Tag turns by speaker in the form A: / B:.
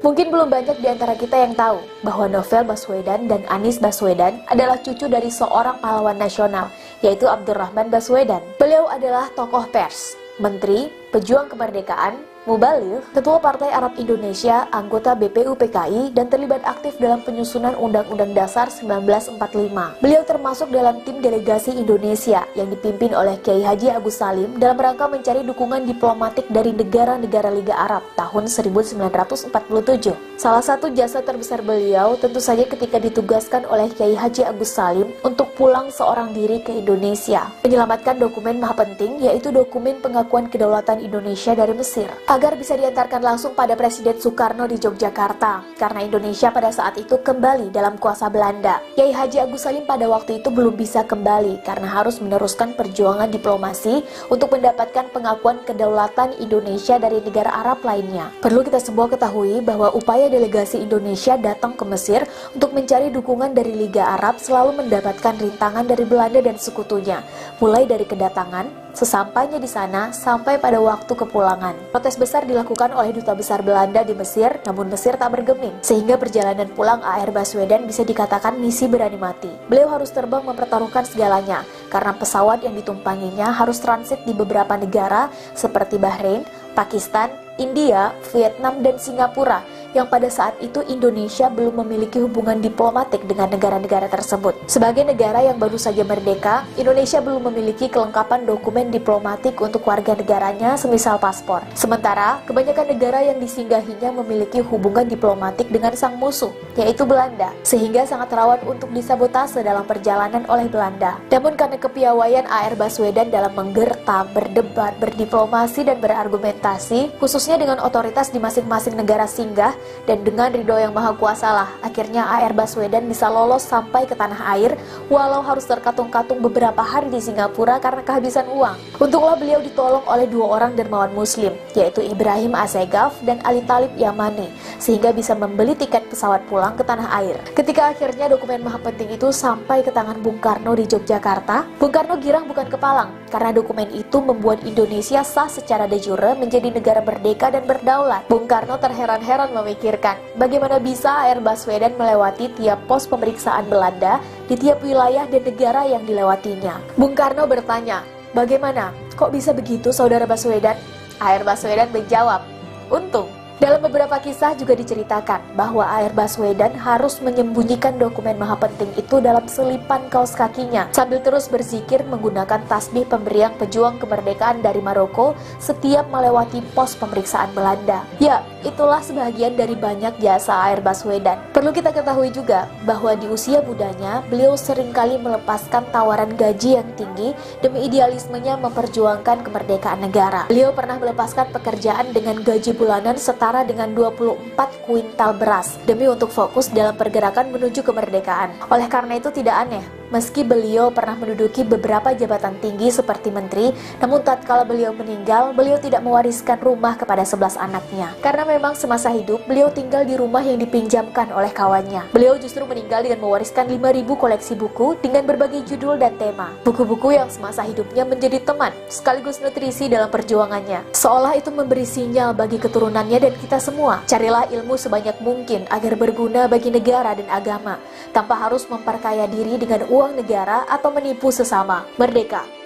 A: Mungkin belum banyak di antara kita yang tahu bahwa Novel Baswedan dan Anies Baswedan adalah cucu dari seorang pahlawan nasional, yaitu Abdurrahman Baswedan. Beliau adalah tokoh pers, menteri, pejuang kemerdekaan, mubaligh, ketua Partai Arab Indonesia, anggota BPUPKI, dan terlibat aktif dalam penyusunan Undang-Undang Dasar 1945. Beliau termasuk dalam tim delegasi Indonesia yang dipimpin oleh Kiai Haji Agus Salim dalam rangka mencari dukungan diplomatik dari negara-negara Liga Arab tahun 1947. Salah satu jasa terbesar beliau tentu saja ketika ditugaskan oleh Kiai Haji Agus Salim untuk pulang seorang diri ke Indonesia, menyelamatkan dokumen maha penting, yaitu dokumen pengakuan kedaulatan Indonesia dari Mesir, agar bisa diantarkan langsung pada Presiden Soekarno di Yogyakarta, karena Indonesia pada saat itu kembali dalam kuasa Belanda. Kiai Haji Agus Salim pada waktu itu belum bisa kembali karena harus meneruskan perjuangan diplomasi untuk mendapatkan pengakuan kedaulatan Indonesia dari negara Arab lainnya. Perlu kita semua ketahui bahwa upaya delegasi Indonesia datang ke Mesir untuk mencari dukungan dari Liga Arab selalu mendapatkan rintangan dari Belanda dan sekutunya, mulai dari kedatangan, sesampainya di sana, sampai pada waktu kepulangan. Protes besar dilakukan oleh Duta Besar Belanda di Mesir, namun Mesir tak bergeming, sehingga perjalanan pulang A.R. Baswedan bisa dikatakan misi berani mati. Beliau harus terbang mempertaruhkan segalanya, karena pesawat yang ditumpanginya harus transit di beberapa negara seperti Bahrain, Pakistan, India, Vietnam, dan Singapura, yang pada saat itu Indonesia belum memiliki hubungan diplomatik dengan negara-negara tersebut. Sebagai negara yang baru saja merdeka, Indonesia belum memiliki kelengkapan dokumen diplomatik untuk warga negaranya semisal paspor. Sementara, kebanyakan negara yang disinggahinya memiliki hubungan diplomatik dengan sang musuh, yaitu Belanda, sehingga sangat rawan untuk disabotase dalam perjalanan oleh Belanda. Namun karena kepiawaian A.R. Baswedan dalam menggerta, berdebat, berdiplomasi, dan berargumentasi, khususnya dengan otoritas di masing-masing negara singgah, dan dengan ridho yang maha kuasa lah, akhirnya A.R. Baswedan bisa lolos sampai ke tanah air, walau harus terkatung-katung beberapa hari di Singapura karena kehabisan uang. Untunglah beliau ditolong oleh dua orang dermawan muslim, yaitu Ibrahim Assegaf dan Ali Talib Yamani, sehingga bisa membeli tiket pesawat pulang ke tanah air. Ketika akhirnya dokumen maha penting itu sampai ke tangan Bung Karno di Yogyakarta, Bung Karno girang bukan kepalang, karena dokumen itu membuat Indonesia sah secara de jure menjadi negara merdeka dan berdaulat. Bung Karno terheran-heran memikirkan bagaimana bisa A.R. Baswedan melewati tiap pos pemeriksaan Belanda di tiap wilayah dan negara yang dilewatinya. Bung Karno bertanya, "Bagaimana? Kok bisa begitu, Saudara Baswedan?" A.R. Baswedan menjawab, "Untung." Dalam beberapa kisah juga diceritakan bahwa A.R. Baswedan harus menyembunyikan dokumen maha penting itu dalam selipan kaos kakinya, sambil terus berzikir menggunakan tasbih pemberian pejuang kemerdekaan dari Maroko setiap melewati pos pemeriksaan Belanda. Ya, itulah sebagian dari banyak jasa A.R. Baswedan. Perlu kita ketahui juga bahwa di usia mudanya, beliau seringkali melepaskan tawaran gaji yang tinggi demi idealismenya memperjuangkan kemerdekaan negara. Beliau pernah melepaskan pekerjaan dengan gaji bulanan setara dengan 24 kuintal beras demi untuk fokus dalam pergerakan menuju kemerdekaan. Oleh karena itu tidak aneh meski beliau pernah menduduki beberapa jabatan tinggi seperti menteri, namun tatkala beliau meninggal, beliau tidak mewariskan rumah kepada 11 anaknya. Karena memang semasa hidup, beliau tinggal di rumah yang dipinjamkan oleh kawannya. Beliau justru meninggal dengan mewariskan 5.000 koleksi buku dengan berbagai judul dan tema. Buku-buku yang semasa hidupnya menjadi teman, sekaligus nutrisi dalam perjuangannya. Seolah itu memberi sinyal bagi keturunannya dan kita semua. Carilah ilmu sebanyak mungkin agar berguna bagi negara dan agama, tanpa harus memperkaya diri dengan uang negara atau menipu sesama. Merdeka!